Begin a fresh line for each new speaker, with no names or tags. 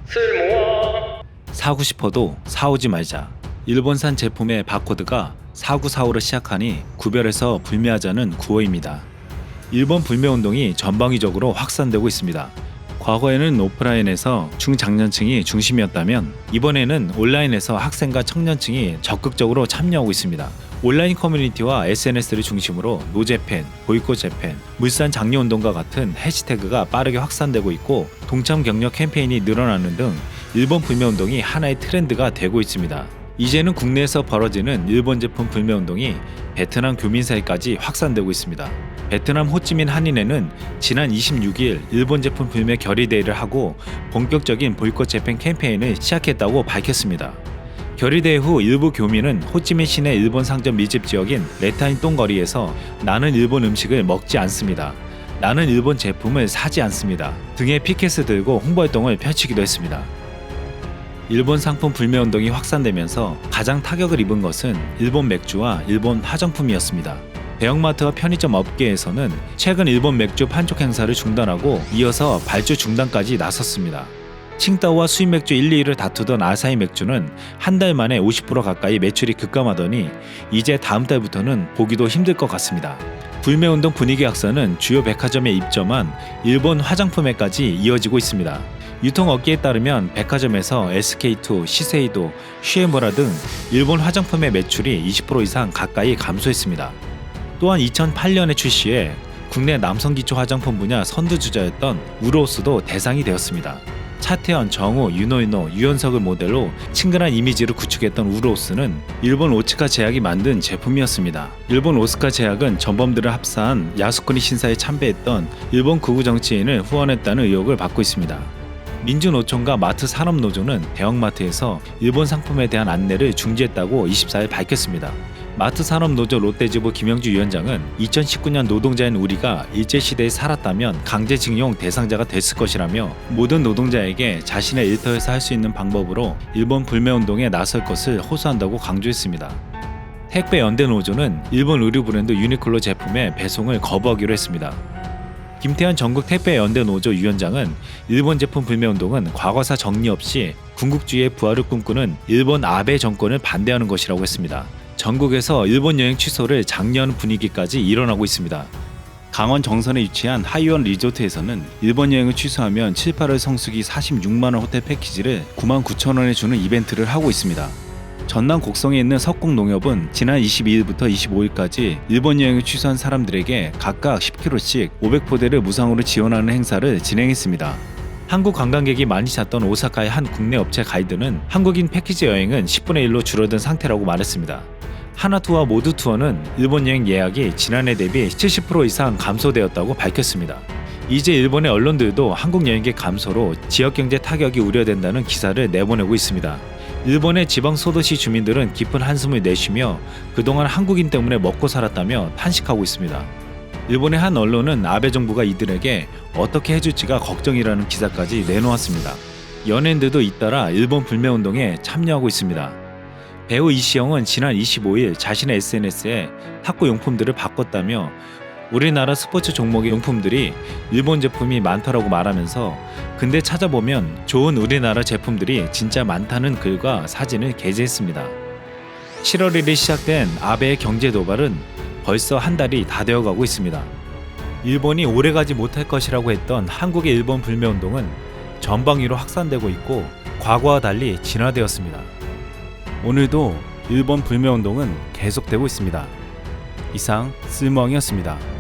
쓸모아.
사고 싶어도 사오지 말자. 일본산 제품의 바코드가 사구사오로 시작하니 구별해서 불매하자는 구호입니다. 일본 불매운동이 전방위적으로 확산되고 있습니다. 과거에는 오프라인에서 중장년층이 중심이었다면 이번에는 온라인에서 학생과 청년층이 적극적으로 참여하고 있습니다. 온라인 커뮤니티와 SNS를 중심으로 노재팬, 보이콧 재팬, 물산 장려운동과 같은 해시태그가 빠르게 확산되고 있고 동참 격려 캠페인이 늘어나는 등 일본 불매운동이 하나의 트렌드가 되고 있습니다. 이제는 국내에서 벌어지는 일본 제품 불매운동이 베트남 교민사이까지 확산되고 있습니다. 베트남 호찌민 한인회는 지난 26일 일본 제품 불매 결의대회를 하고 본격적인 보이콧 재팬 캠페인을 시작했다고 밝혔습니다. 결의대회 후 일부 교민은 호찌민 시내 일본 상점 밀집 지역인 레타인 똥거리에서 나는 일본 음식을 먹지 않습니다. 나는 일본 제품을 사지 않습니다. 등의 피켓을 들고 홍보활동을 펼치기도 했습니다. 일본 상품 불매운동이 확산되면서 가장 타격을 입은 것은 일본 맥주와 일본 화장품이었습니다. 대형마트와 편의점 업계에서는 최근 일본 맥주 판촉 행사를 중단하고 이어서 발주 중단까지 나섰습니다. 칭따오와 수입 맥주 1, 2위를 다투던 아사히 맥주는 한 달 만에 50% 가까이 매출이 급감하더니 이제 다음 달부터는 보기도 힘들 것 같습니다. 불매운동 분위기 확산은 주요 백화점에 입점한 일본 화장품에까지 이어지고 있습니다. 유통업계에 따르면 백화점에서 SK2, 시세이도, 슈에무라 등 일본 화장품의 매출이 20% 이상 가까이 감소했습니다. 또한 2008년에 출시해 국내 남성기초 화장품 분야 선두주자였던 우로스도 대상이 되었습니다. 차태현, 정우, 윤호인호, 유연석을 모델로 친근한 이미지를 구축했던 우로스는 일본 오츠카 제약이 만든 제품이었습니다. 일본 오스카 제약은 전범들을 합사한 야스쿠니 신사에 참배했던 일본 극우 정치인을 후원했다는 의혹을 받고 있습니다. 민주노총과 마트산업노조는 대형마트에서 일본 상품에 대한 안내를 중지했다고 24일 밝혔습니다. 마트산업노조 롯데지부 김영주 위원장은 2019년 노동자인 우리가 일제시대에 살았다면 강제징용 대상자가 됐을 것이라며 모든 노동자에게 자신의 일터에서 할 수 있는 방법으로 일본 불매운동에 나설 것을 호소한다고 강조했습니다. 택배연대노조는 일본 의류 브랜드 유니클로 제품의 배송을 거부하기로 했습니다. 김태현 전국 택배연대노조 위원장은 일본 제품 불매운동은 과거사 정리 없이 군국주의의 부활을 꿈꾸는 일본 아베 정권을 반대하는 것이라고 했습니다. 전국에서 일본 여행 취소를 장려하는 분위기까지 일어나고 있습니다. 강원 정선에 위치한 하이원 리조트에서는 일본 여행을 취소하면 7, 8월 성수기 46만원 호텔 패키지를 99,000원에 주는 이벤트를 하고 있습니다. 전남 곡성에 있는 석국농협은 지난 22일부터 25일까지 일본 여행을 취소한 사람들에게 각각 10kg씩 500포대를 무상으로 지원하는 행사를 진행했습니다. 한국 관광객이 많이 찾던 오사카의 한 국내 업체 가이드는 한국인 패키지 여행은 10분의 1로 줄어든 상태라고 말했습니다. 하나투어 모두투어는 일본 여행 예약이 지난해 대비 70% 이상 감소되었다고 밝혔습니다. 이제 일본의 언론들도 한국 여행객 감소로 지역경제 타격이 우려된다는 기사를 내보내고 있습니다. 일본의 지방 소도시 주민들은 깊은 한숨을 내쉬며 그동안 한국인 때문에 먹고 살았다며 탄식하고 있습니다. 일본의 한 언론은 아베 정부가 이들에게 어떻게 해줄지가 걱정이라는 기사까지 내놓았습니다. 연예인들도 잇따라 일본 불매운동에 참여하고 있습니다. 배우 이시영은 지난 25일 자신의 SNS에 탁구 용품들을 바꿨다며 우리나라 스포츠 종목의 용품들이 일본 제품이 많다라고 말하면서 근데 찾아보면 좋은 우리나라 제품들이 진짜 많다는 글과 사진을 게재했습니다. 7월 1일 시작된 아베의 경제 도발은 벌써 한 달이 다 되어가고 있습니다. 일본이 오래가지 못할 것이라고 했던 한국의 일본 불매운동은 전방위로 확산되고 있고 과거와 달리 진화되었습니다. 오늘도 일본 불매운동은 계속되고 있습니다. 이상 쓸모왕이었습니다.